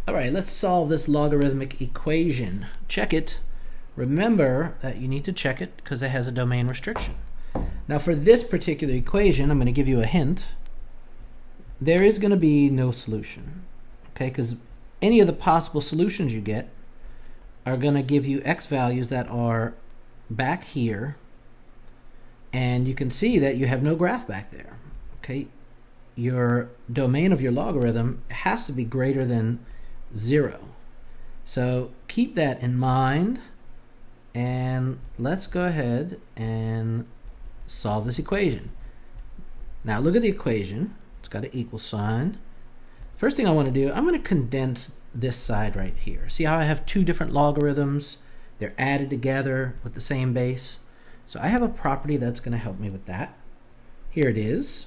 All right, let's solve this logarithmic equation. Check it. Remember that you need to check it because it has a domain restriction. Now for this particular equation, I'm going to give you a hint. There is going to be no solution, okay? Because any of the possible solutions you get are going to give you x values that are back here, and you can see that you have no graph back there, okay? Your domain of your logarithm has to be greater than 0. So keep that in mind, and let's go ahead and solve this equation. Now look at the equation. It's got an equal sign. First thing I want to do, I'm going to condense this side right here. See how I have two different logarithms? They're added together with the same base. So I have a property that's going to help me with that. Here it is.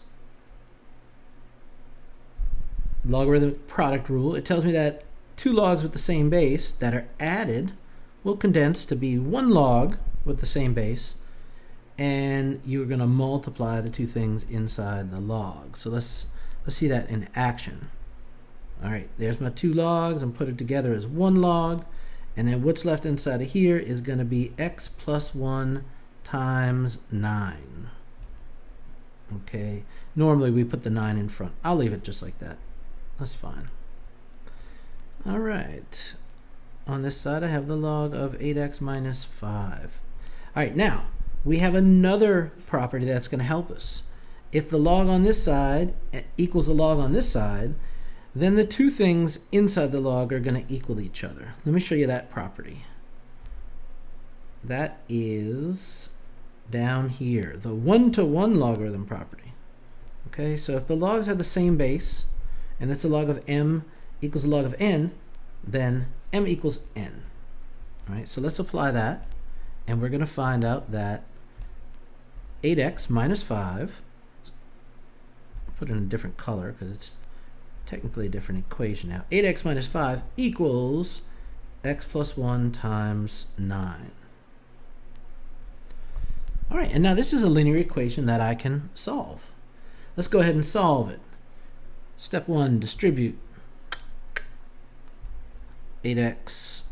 Logarithmic product rule. It tells me that two logs with the same base that are added will condense to be one log with the same base, and you're going to multiply the two things inside the log. So let's see that in action. All right, there's my two logs, and put it together as one log, and then what's left inside of here is going to be x plus 1 times 9. Okay, normally we put the 9 in front. I'll leave it just like that. That's fine. All right, on this side I have the log of 8x minus 5. All right, now we have another property that's going to help us. If the log on this side equals the log on this side, then the two things inside the log are going to equal each other. Let me show you that property. That is down here, the one-to-one logarithm property. Okay, so if the logs have the same base, and it's a log of m equals a log of n, then m equals n. All right, so let's apply that, and we're going to find out that 8x minus 5, I'll put it in a different color because it's technically a different equation now. 8x minus 5 equals x plus 1 times 9. All right, and now this is a linear equation that I can solve. Let's go ahead and solve it. Step 1, distribute 8x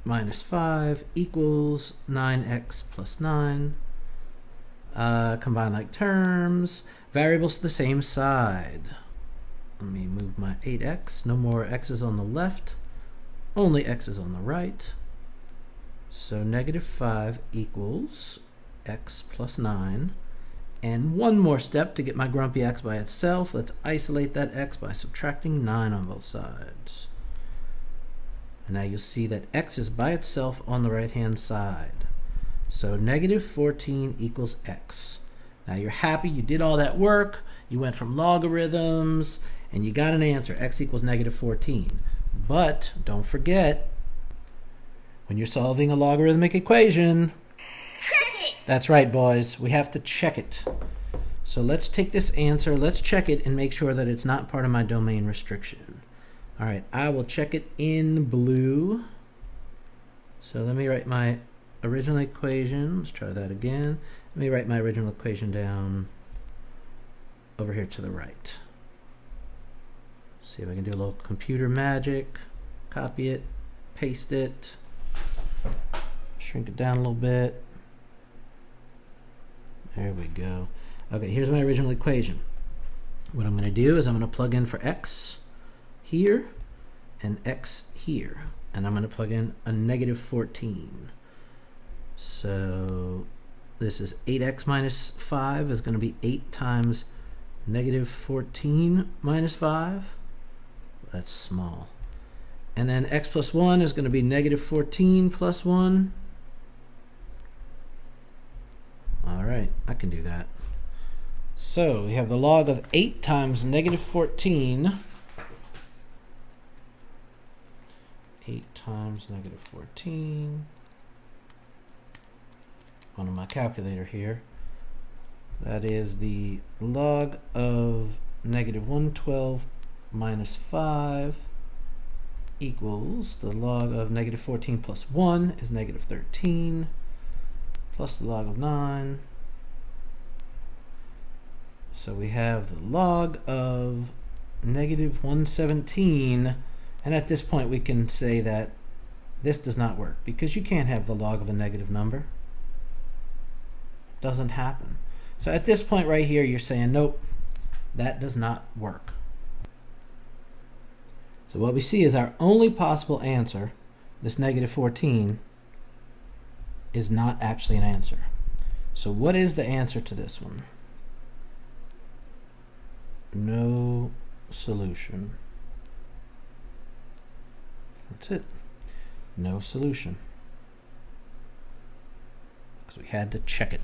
minus 5 equals 9x plus 9. Combine like terms. Variables to the same side. Let me move my 8x. No more x's on the left. Only x's on the right. So negative 5 equals x plus 9. And one more step to get my grumpy x by itself. Let's isolate that x by subtracting 9 on both sides. And now you'll see that x is by itself on the right-hand side. So negative 14 equals x. Now you're happy you did all that work. You went from logarithms, and you got an answer. X equals negative 14. But don't forget, when you're solving a logarithmic equation, Check it! that's right, boys. We have to check it. So let's take this answer, let's check it, and make sure that it's not part of my domain restriction. All right, I will check it in blue. So let me write my original equation. Let's try that again. Let me write my original equation down over here to the right. See if I can do a little computer magic. Copy it, paste it, shrink it down a little bit. There we go. Okay, here's my original equation. What I'm going to do is I'm going to plug in for x here and x here. And I'm going to plug in a negative 14. So this is 8x minus 5 is going to be 8 times negative 14 minus 5. That's small. And then x plus 1 is going to be negative 14 plus 1. All right, I can do that. So we have the log of 8 times negative 14. 8 times negative 14. On my calculator here. That is the log of negative 112 minus 5 equals the log of negative 14 plus 1 is negative 13 plus the log of 9. So we have the log of negative 117 And at this point we can say that this does not work, because you can't have the log of a negative number. It doesn't happen. So at this point right here, you're saying, nope, that does not work. So what we see is our only possible answer, this negative 14, is not actually an answer. So what is the answer to this one? No solution. That's it. No solution. Because we had to check it.